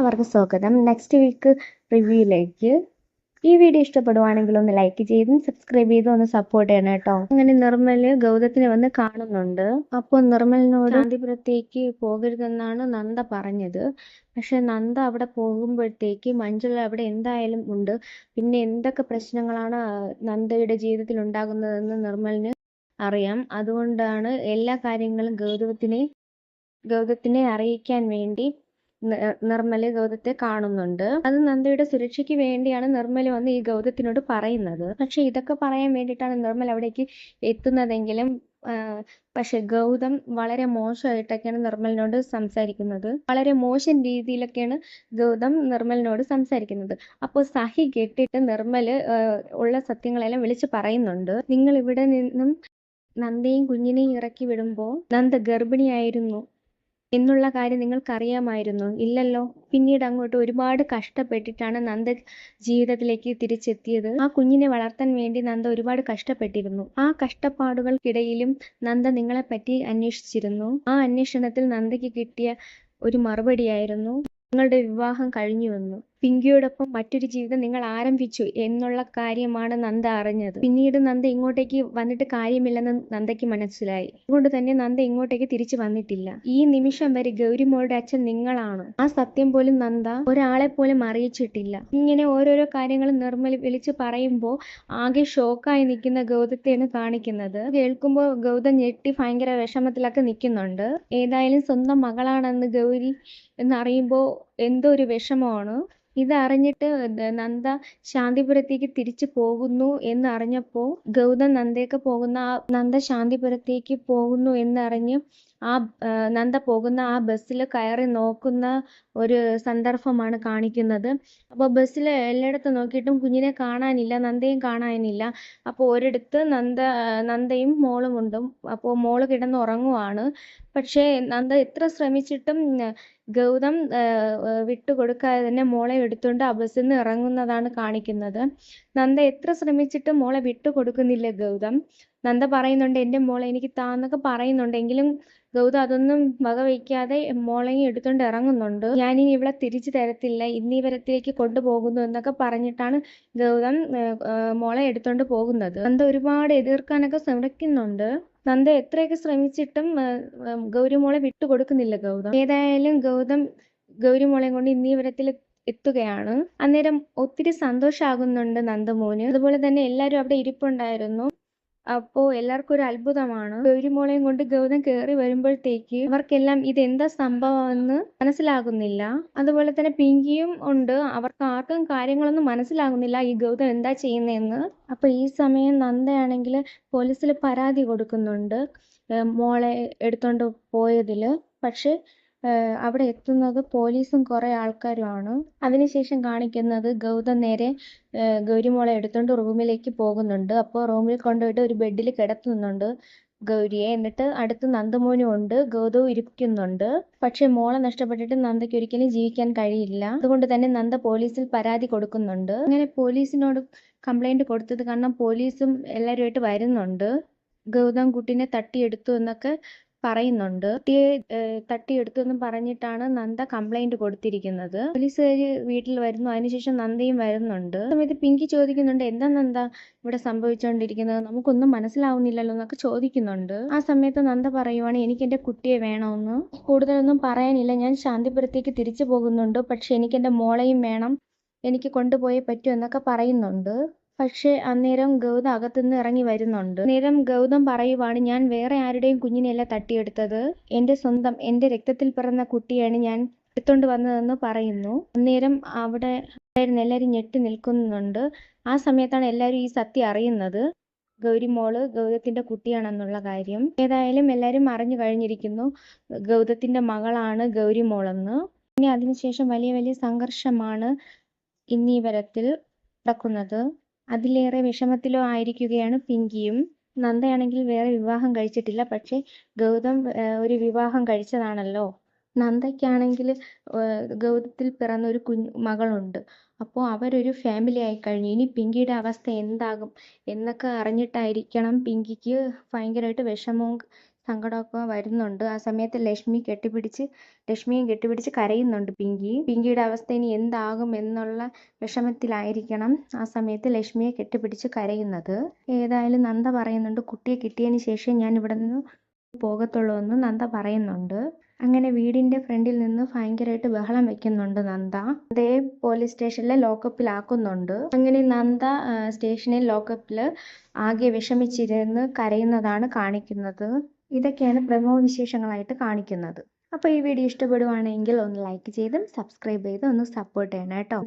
എല്ലാവർക്കും സ്വാഗതം. Next week റിവ്യൂയിലേക്ക്. ഈ വീഡിയോ ഇഷ്ടപ്പെടുവാണെങ്കിൽ ഒന്ന് ലൈക്ക് ചെയ്തും സബ്സ്ക്രൈബ് ചെയ്തും ഒന്ന് സപ്പോർട്ട് ചെയ്യണം കേട്ടോ. അങ്ങനെ നിർമ്മല് ഗൗതത്തിനെ വന്ന് കാണുന്നുണ്ട്. അപ്പോൾ നിർമ്മലിനോട് ശാന്തിപുരത്തേക്ക് പോകരുതെന്നാണ് നന്ദ പറഞ്ഞത്. പക്ഷെ നന്ദ അവിടെ പോകുമ്പോഴത്തേക്ക് മഞ്ജുള അവിടെ എന്തായാലും ഉണ്ട്. പിന്നെ എന്തൊക്കെ പ്രശ്നങ്ങളാണ് നന്ദയുടെ ജീവിതത്തിൽ ഉണ്ടാകുന്നതെന്ന് നിർമ്മലിന് അറിയാം. അതുകൊണ്ടാണ് എല്ലാ കാര്യങ്ങളും ഗൗതത്തിനെ അറിയിക്കാൻ വേണ്ടി നിർമ്മല് ഗൗതത്തെ കാണുന്നുണ്ട്. അത് നന്ദയുടെ സുരക്ഷയ്ക്ക് വേണ്ടിയാണ് നിർമ്മല് വന്ന് ഈ ഗൗതത്തിനോട് പറയുന്നത്. പക്ഷെ ഇതൊക്കെ പറയാൻ വേണ്ടിയിട്ടാണ് നിർമ്മൽ അവിടേക്ക് എത്തുന്നതെങ്കിലും പക്ഷെ ഗൗതം വളരെ മോശമായിട്ടൊക്കെയാണ് നിർമ്മലിനോട് സംസാരിക്കുന്നത്. വളരെ മോശം രീതിയിലൊക്കെയാണ് ഗൗതം നിർമ്മലിനോട് സംസാരിക്കുന്നത്. അപ്പോൾ സഹി കെട്ടിട്ട് നിർമ്മല് ഉള്ള സത്യങ്ങളെല്ലാം വിളിച്ച് പറയുന്നുണ്ട്. നിങ്ങൾ ഇവിടെ നിന്നും നന്ദയും കുഞ്ഞിനെയും ഇറക്കി വിടുമ്പോൾ നന്ദ ഗർഭിണിയായിരുന്നു എന്നുള്ള കാര്യം നിങ്ങൾക്കറിയാമായിരുന്നു ഇല്ലല്ലോ? പിന്നീട് അങ്ങോട്ട് ഒരുപാട് കഷ്ടപ്പെട്ടിട്ടാണ് നന്ദ ജീവിതത്തിലേക്ക് തിരിച്ചെത്തിയത്. ആ കുഞ്ഞിനെ വളർത്താൻ വേണ്ടി നന്ദ ഒരുപാട് കഷ്ടപ്പെട്ടിരുന്നു. ആ കഷ്ടപ്പാടുകൾക്കിടയിലും നന്ദ നിങ്ങളെപ്പറ്റി അന്വേഷിച്ചിരുന്നു. ആ അന്വേഷണത്തിൽ നന്ദയ്ക്ക് കിട്ടിയ ഒരു മറുപടിയായിരുന്നു നിങ്ങളുടെ വിവാഹം കഴിഞ്ഞുവെന്നു. പിങ്കിയോടൊപ്പം മറ്റൊരു ജീവിതം നിങ്ങൾ ആരംഭിച്ചു എന്നുള്ള കാര്യമാണ് നന്ദ അറിഞ്ഞത്. പിന്നീട് നന്ദ ഇങ്ങോട്ടേക്ക് വന്നിട്ട് കാര്യമില്ലെന്ന് നന്ദയ്ക്ക് മനസ്സിലായി. അതുകൊണ്ട് തന്നെ നന്ദ ഇങ്ങോട്ടേക്ക് തിരിച്ചു വന്നിട്ടില്ല. ഈ നിമിഷം വരെ ഗൗരിമോളുടെ അച്ഛൻ നിങ്ങളാണ്. ആ സത്യം പോലും നന്ദ ഒരാളെ പോലും അറിയിച്ചിട്ടില്ല. ഇങ്ങനെ ഓരോരോ കാര്യങ്ങൾ നിർമ്മൽ വിളിച്ചു പറയുമ്പോൾ ആകെ ഷോക്കായി നിൽക്കുന്ന ഗൗതത്തെയാണ് കാണിക്കുന്നത്. കേൾക്കുമ്പോൾ ഗൗതം ഞെട്ടി ഭയങ്കര വിഷമത്തിലൊക്കെ നിൽക്കുന്നുണ്ട്. ഏതായാലും സ്വന്തം മകളാണെന്ന് ഗൗരി എന്നറിയുമ്പോൾ എന്തോ ഒരു വിഷമമാണ്. ഇതറിഞ്ഞിട്ട് നന്ദ ശാന്തിപുരത്തേക്ക് തിരിച്ചു പോകുന്നു എന്നറിഞ്ഞപ്പോൾ ഗൗതം നന്ദ ശാന്തിപുരത്തേക്ക് പോകുന്നു എന്നറിഞ്ഞ് നന്ദ പോകുന്ന ആ ബസ്സിൽ കയറി നോക്കുന്ന ഒരു സന്ദർഭമാണ് കാണിക്കുന്നത്. അപ്പോൾ ബസ്സിൽ എല്ലായിടത്തും നോക്കിയിട്ടും കുഞ്ഞിനെ കാണാനില്ല, നന്ദയും കാണാനില്ല. അപ്പോൾ ഒരിടത്ത് നന്ദയും മോളും ഉണ്ട്. അപ്പോൾ മോള് കിടന്ന് ഉറങ്ങുവാണ്. പക്ഷേ നന്ദ എത്ര ശ്രമിച്ചിട്ടും ഗൗതം വിട്ടുകൊടുക്കാതെ തന്നെ മോളെ എടുത്തുകൊണ്ട് ആ ബസ്സിൽ നിന്ന് ഇറങ്ങുന്നതാണ് കാണിക്കുന്നത്. നന്ദ എത്ര ശ്രമിച്ചിട്ടും മോളെ വിട്ടുകൊടുക്കുന്നില്ല ഗൗതം. നന്ദ പറയുന്നുണ്ട് എൻ്റെ മോളെ എനിക്ക് താന്നൊക്കെ പറയുന്നുണ്ടെങ്കിലും ഗൗതം അതൊന്നും വകവയ്ക്കാതെ മോളെയും എടുത്തുകൊണ്ട് ഇറങ്ങുന്നുണ്ട്. ഞാനിനി ഇവളെ തിരിച്ചു തരത്തില്ല, ഇന്നീവരത്തിലേക്ക് കൊണ്ടുപോകുന്നു എന്നൊക്കെ പറഞ്ഞിട്ടാണ് ഗൗതം മോളെ എടുത്തുകൊണ്ട് പോകുന്നത്. നന്ദ ഒരുപാട് എതിർക്കാനൊക്കെ ശ്രമിക്കുന്നുണ്ട്. നന്ദ എത്രയൊക്കെ ശ്രമിച്ചിട്ടും ഗൗരിമോളെ വിട്ടുകൊടുക്കുന്നില്ല ഗൗതം. ഏതായാലും ഗൗതം ഗൗരിമോളെയും കൊണ്ട് ഇന്നീവരത്തിൽ എത്തുകയാണ്. അന്നേരം ഒത്തിരി സന്തോഷമാകുന്നുണ്ട് നന്ദമോന്. അതുപോലെ തന്നെ എല്ലാവരും അവിടെ ഇരിപ്പുണ്ടായിരുന്നു. അപ്പോൾ എല്ലാവർക്കും ഒരു അത്ഭുതമാണ്. ഗൗരിമോളെയും കൊണ്ട് ഗൗതം കയറി വരുമ്പോഴത്തേക്ക് അവർക്കെല്ലാം ഇതെന്താ സംഭവമെന്ന് മനസ്സിലാകുന്നില്ല. അതുപോലെ തന്നെ പിങ്കിയും ഉണ്ട്. അവർക്ക് ആർക്കും കാര്യങ്ങളൊന്നും മനസ്സിലാകുന്നില്ല ഈ ഗൗതം എന്താ ചെയ്യുന്നതെന്ന്. അപ്പോൾ ഈ സമയം നന്ദയാണെങ്കിൽ പോലീസിൽ പരാതി കൊടുക്കുന്നുണ്ട് മോളെ എടുത്തോണ്ട് പോയതിൽ. പക്ഷെ അവിടെ എത്തുന്നത് പോലീസും കുറേ ആൾക്കാരുമാണ്. അതിനുശേഷം കാണിക്കുന്നത് ഗൗതം നേരെ ഗൗരിമോളെ എടുത്തോണ്ട് റൂമിലേക്ക് പോകുന്നുണ്ട്. അപ്പോൾ റൂമിൽ കൊണ്ടുപോയിട്ട് ഒരു ബെഡിൽ കിടത്തുന്നുണ്ട് ഗൗരിയെ. എന്നിട്ട് അടുത്ത് നന്ദമോനും ഉണ്ട്, ഗൗതവും ഇരിക്കുന്നുണ്ട്. പക്ഷെ മോളെ നഷ്ടപ്പെട്ടിട്ട് നന്ദയ്ക്ക് ഒരിക്കലും ജീവിക്കാൻ കഴിയില്ല. അതുകൊണ്ട് തന്നെ നന്ദ പോലീസിൽ പരാതി കൊടുക്കുന്നുണ്ട്. അങ്ങനെ പോലീസിനോട് കംപ്ലൈന്റ് കൊടുത്തത് കാരണം പോലീസും എല്ലാവരുമായിട്ട് വരുന്നുണ്ട്. ഗൗതം കുട്ടീനെ തട്ടിയെടുത്തു എന്നൊക്കെ പറയുന്നുണ്ട്. കുട്ടിയെ തട്ടിയെടുത്തു എന്ന് പറഞ്ഞിട്ടാണ് നന്ദ കംപ്ലൈന്റ് കൊടുത്തിരിക്കുന്നത്. പോലീസുകാര് വീട്ടിൽ വരുന്നു. അതിനുശേഷം നന്ദയും വരുന്നുണ്ട്. ആ സമയത്ത് പിങ്കി ചോദിക്കുന്നുണ്ട് എന്താ നന്ദ ഇവിടെ സംഭവിച്ചുകൊണ്ടിരിക്കുന്നത്, നമുക്കൊന്നും മനസ്സിലാവുന്നില്ലല്ലോ എന്നൊക്കെ ചോദിക്കുന്നുണ്ട്. ആ സമയത്ത് നന്ദ പറയുവാണ് എനിക്ക് എൻ്റെ കുട്ടിയെ വേണമെന്ന്. കൂടുതലൊന്നും പറയാനില്ല, ഞാൻ ശാന്തിപുരത്തേക്ക് തിരിച്ചു പോകുന്നുണ്ട്. പക്ഷെ എനിക്ക് എൻ്റെ മോളെയും വേണം, എനിക്ക് കൊണ്ടുപോയേ പറ്റൂ എന്നൊക്കെ പറയുന്നുണ്ട്. പക്ഷെ അന്നേരം ഗൗതം അകത്തുനിന്ന് ഇറങ്ങി വരുന്നുണ്ട്. അന്നേരം ഗൗതം പറയുവാണ് ഞാൻ വേറെ ആരുടെയും കുഞ്ഞിനെയല്ല തട്ടിയെടുത്തത്, എൻ്റെ സ്വന്തം എൻ്റെ രക്തത്തിൽ പിറന്ന കുട്ടിയാണ് ഞാൻ എടുത്തോണ്ട് വന്നതെന്ന് പറയുന്നു. അന്നേരം അവിടെ എല്ലാവരും ഞെട്ടി നിൽക്കുന്നുണ്ട്. ആ സമയത്താണ് എല്ലാവരും ഈ സത്യം അറിയുന്നത്, ഗൗരിമോള് ഗൗതത്തിന്റെ കുട്ടിയാണെന്നുള്ള കാര്യം. ഏതായാലും എല്ലാവരും അറിഞ്ഞു കഴിഞ്ഞിരിക്കുന്നു ഗൗതത്തിന്റെ മകളാണ് ഗൗരിമോളെന്ന്. പിന്നെ അതിനുശേഷം വലിയ വലിയ സംഘർഷമാണ് ഇന്നീവരത്തിൽ നടക്കുന്നത്. അതിലേറെ വിഷമത്തിലോ ആയിരിക്കുകയാണ് പിങ്കിയും. നന്ദയാണെങ്കിൽ വേറെ വിവാഹം കഴിച്ചിട്ടില്ല. പക്ഷെ ഗൗതം ഒരു വിവാഹം കഴിച്ചതാണല്ലോ. നന്ദയ്ക്കാണെങ്കിൽ ഗൗതത്തിൽ പിറന്ന ഒരു മകളുണ്ട്. അപ്പോൾ അവരൊരു ഫാമിലി ആയി കഴിഞ്ഞു. ഇനി പിങ്കിയുടെ അവസ്ഥ എന്താകും എന്നൊക്കെ അറിഞ്ഞിട്ടായിരിക്കണം പിങ്കിക്ക് ഭയങ്കരമായിട്ട് വിഷമവും സങ്കടമൊക്കെ വരുന്നുണ്ട്. ആ സമയത്ത് ലക്ഷ്മിയും കെട്ടിപ്പിടിച്ച് കരയുന്നുണ്ട് പിങ്കിയുടെ അവസ്ഥ ഇനി എന്താകും എന്നുള്ള വിഷമത്തിലായിരിക്കണം ആ സമയത്ത് ലക്ഷ്മിയെ കെട്ടിപ്പിടിച്ച് കരയുന്നത്. ഏതായാലും നന്ദ പറയുന്നുണ്ട്, കുട്ടിയെ കിട്ടിയതിന് ശേഷം ഞാൻ ഇവിടെ നിന്ന് പോകത്തുള്ളൂ എന്ന് നന്ദ പറയുന്നുണ്ട്. അങ്ങനെ വീടിന്റെ ഫ്രണ്ടിൽ നിന്ന് ഭയങ്കരമായിട്ട് ബഹളം വെക്കുന്നുണ്ട് നന്ദ. നന്ദയെ പോലീസ് സ്റ്റേഷനിലെ ലോക്കപ്പിലാക്കുന്നുണ്ട്. അങ്ങനെ നന്ദ സ്റ്റേഷനിൽ ലോക്കപ്പിൽ ആകെ വിഷമിച്ചിരുന്ന് കരയുന്നതാണ് കാണിക്കുന്നത്. ഇതൊക്കെയാണ് പ്രമോ വിശേഷങ്ങളായിട്ട് കാണിക്കുന്നത്. അപ്പോൾ ഈ വീഡിയോ ഇഷ്ടപ്പെടുവാണെങ്കിൽ ഒന്ന് ലൈക്ക് ചെയ്തും സബ്സ്ക്രൈബ് ചെയ്തും ഒന്ന് സപ്പോർട്ട് ചെയ്യണം കേട്ടോ.